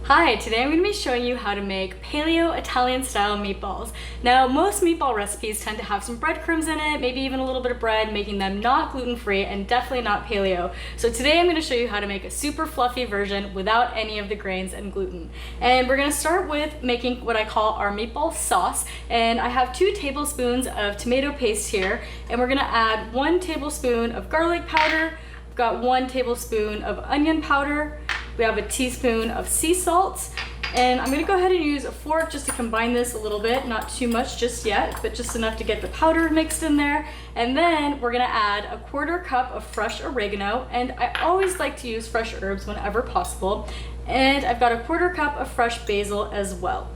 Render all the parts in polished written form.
Hi, today I'm going to be showing you how to make paleo Italian style meatballs. Now, most meatball recipes tend to have some breadcrumbs in it, maybe even a little bit of bread, making them not gluten-free and definitely not paleo. So today I'm going to show you how to make a super fluffy version without any of the grains and gluten. And we're going to start with making what I call our meatball sauce. And I have 2 tablespoons of tomato paste here, and we're going to add 1 tablespoon of garlic powder. I've got 1 tablespoon of onion powder. We have a teaspoon of sea salt, and I'm gonna go ahead and use a fork just to combine this a little bit, not too much just yet, but just enough to get the powder mixed in there. And then we're gonna add a 1/4 cup of fresh oregano, and I always like to use fresh herbs whenever possible. And I've got a 1/4 cup of fresh basil as well.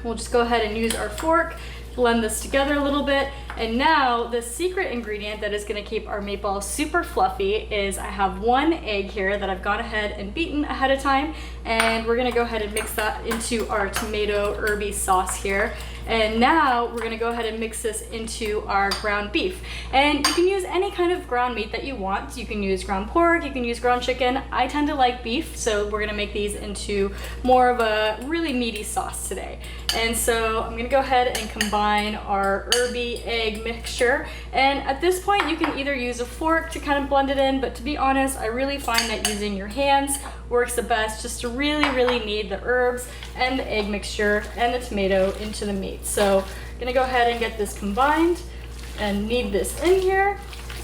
We'll just go ahead and use our fork, blend this together a little bit. And now the secret ingredient that is going to keep our meatballs super fluffy is I have 1 egg here that I've gone ahead and beaten ahead of time, and we're going to go ahead and mix that into our tomato herby sauce here. And now we're going to go ahead and mix this into our ground beef. And you can use any kind of ground meat that you want. You can use ground pork, you can use ground chicken. I tend to like beef, so we're going to make these into more of a really meaty sauce today. And so I'm going to go ahead and combine our herby egg mixture. And at this point you can either use a fork to kind of blend it in, but to be honest, I really find that using your hands works the best, just to really knead the herbs and the egg mixture and the tomato into the meat. So I'm gonna go ahead and get this combined and knead this in here,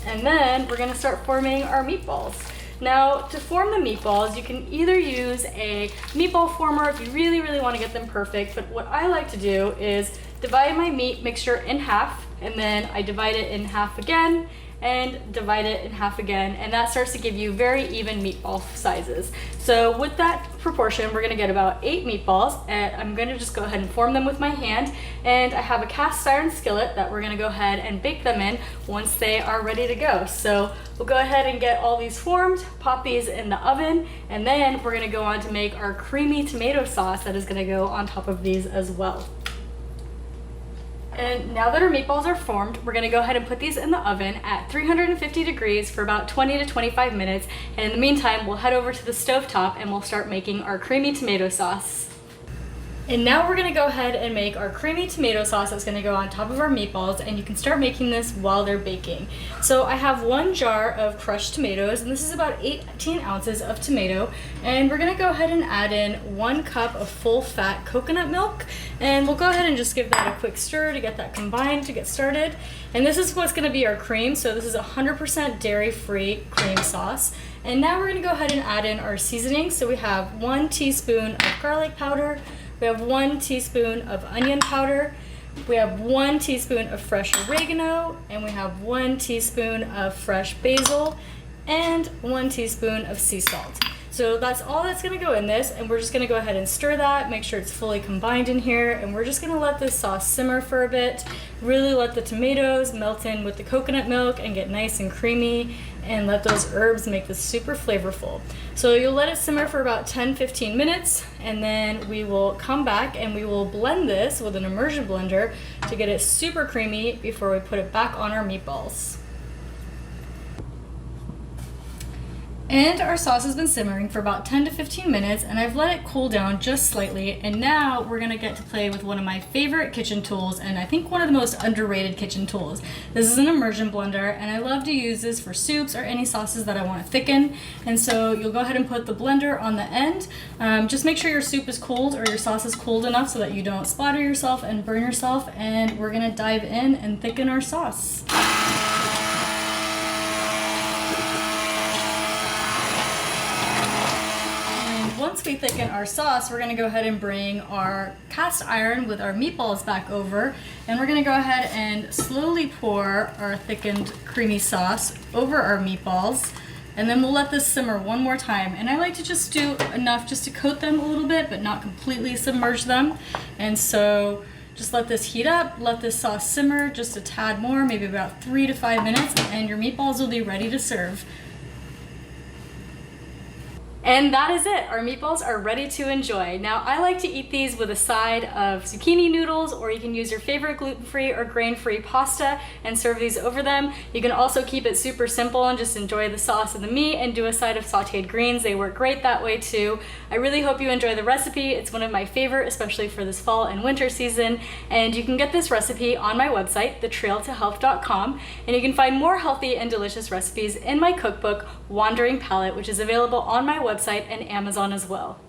and then we're gonna start forming our meatballs. Now, to form the meatballs, you can either use a meatball former if you really want to get them perfect, but what I like to do is divide my meat mixture in half, and then I divide it in half again, and divide it in half again, and that starts to give you very even meatball sizes. So with that proportion, we're gonna get about 8 meatballs, and I'm gonna just go ahead and form them with my hand. And I have a cast iron skillet that we're gonna go ahead and bake them in once they are ready to go. So we'll go ahead and get all these formed, pop these in the oven, and then we're gonna go on to make our creamy tomato sauce that is gonna go on top of these as well. And now that our meatballs are formed, we're gonna go ahead and put these in the oven at 350 degrees for about 20 to 25 minutes. And in the meantime, we'll head over to the stovetop and we'll start making our creamy tomato sauce. And now we're gonna go ahead and make our creamy tomato sauce that's gonna go on top of our meatballs, and you can start making this while they're baking. So I have 1 jar of crushed tomatoes, and this is about 18 ounces of tomato. And we're gonna go ahead and add in 1 cup of full fat coconut milk. And we'll go ahead and just give that a quick stir to get that combined to get started. And this is what's gonna be our cream. So this is 100% dairy-free cream sauce. And now we're gonna go ahead and add in our seasoning. So we have 1 teaspoon of garlic powder, we have 1 teaspoon of onion powder, we have 1 teaspoon of fresh oregano, and we have 1 teaspoon of fresh basil, and 1 teaspoon of sea salt. So that's all that's gonna go in this, and we're just gonna go ahead and stir that, make sure it's fully combined in here, and we're just gonna let this sauce simmer for a bit, really let the tomatoes melt in with the coconut milk and get nice and creamy, and let those herbs make this super flavorful. So you'll let it simmer for about 10-15 minutes, and then we will come back and we will blend this with an immersion blender to get it super creamy before we put it back on our meatballs. And our sauce has been simmering for about 10 to 15 minutes, and I've let it cool down just slightly. And now we're gonna get to play with one of my favorite kitchen tools, and I think one of the most underrated kitchen tools. This is an immersion blender, and I love to use this for soups or any sauces that I want to thicken. And so you'll go ahead and put the blender on the end. Just make sure your soup is cooled or your sauce is cooled enough so that you don't splatter yourself and burn yourself. And we're gonna dive in and thicken our sauce. Once we thicken our sauce, we're gonna go ahead and bring our cast iron with our meatballs back over, and we're gonna go ahead and slowly pour our thickened creamy sauce over our meatballs, and then we'll let this simmer one more time. And I like to just do enough just to coat them a little bit, but not completely submerge them. And so just let this heat up, let this sauce simmer just a tad more, maybe about 3 to 5 minutes, and your meatballs will be ready to serve. And that is it. Our meatballs are ready to enjoy. Now, I like to eat these with a side of zucchini noodles, or you can use your favorite gluten-free or grain-free pasta and serve these over them. You can also keep it super simple and just enjoy the sauce and the meat and do a side of sauteed greens. They work great that way too. I really hope you enjoy the recipe. It's one of my favorite, especially for this fall and winter season. And you can get this recipe on my website, thetrailtohealth.com, and you can find more healthy and delicious recipes in my cookbook, Wandering Palate, which is available on my website and Amazon as well.